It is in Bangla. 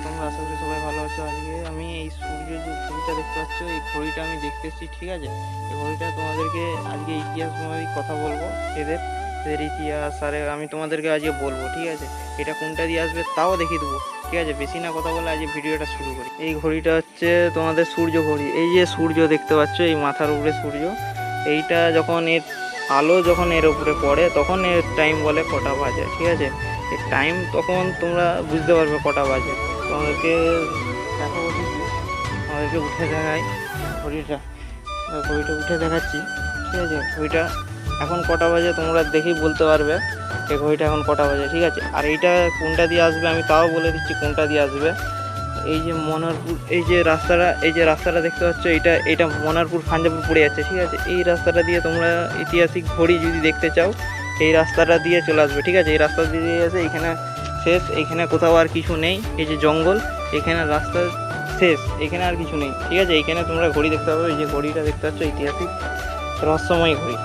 তোমরা? আশা করি সবাই ভালো আছো। আজকে আমি এই সূর্যের যে ঘড়িটা দেখতে পাচ্ছ, এই ঘড়িটা আমি দেখতে এসেছি, ঠিক আছে? এই ঘড়িটা তোমাদেরকে আজকে ইতিহাসময় কথা বলবো, এদের এদের ইতিহাস আর আমি তোমাদেরকে আজকে বলবো, ঠিক আছে? এটা কোনটা দিয়ে আসবে তাও দেখিয়ে দেবো, ঠিক আছে? বেশি না কথা বলে আজকে ভিডিওটা শুরু করি। এই ঘড়িটা হচ্ছে তোমাদের সূর্য ঘড়ি। এই যে সূর্য দেখতে পাচ্ছ, এই মাথার উপরে সূর্য, এইটা যখন এর আলো যখন এর উপরে পড়ে তখন এর টাইম বলে কটা বাজে, ঠিক আছে? এর টাইম তখন তোমরা বুঝতে পারবে কটা বাজে। তোমাদেরকে দেখাবো, আমাদেরকে উঠে দেখাই ঘড়িটা। ঘড়িটা উঠে দেখাচ্ছি, ঠিক আছে? ঘড়িটা এখন কটা বাজে তোমরা দেখেই বলতে পারবে এই ঘড়িটা এখন কটা বাজে, ঠিক আছে? আর এইটা কোনটা দিয়ে আসবে আমি তাও বলে দিচ্ছি কোনটা দিয়ে আসবে। এই যে মনারপুর, এই যে রাস্তাটা দেখতে পাচ্ছ, এইটা মনারপুর পাঞ্জাবপুর পড়ে যাচ্ছে, ঠিক আছে? এই রাস্তাটা দিয়ে তোমরা ঐতিহাসিক ঘড়ি যদি দেখতে চাও এই রাস্তাটা দিয়ে চলে আসবে, ঠিক আছে? এই রাস্তা দিয়ে এসে এখানে শেষ, এইখানে কোথাও আর কিছু নেই। এই যে জঙ্গল, এখানে রাস্তা শেষ, এখানে আর কিছু নেই, ঠিক আছে? এইখানে তোমরা ঘড়ি দেখতে পাবে। এই যে ঘড়িটা দেখতে পাচ্ছ ঐতিহাসিক রহস্যময় ঘড়ি,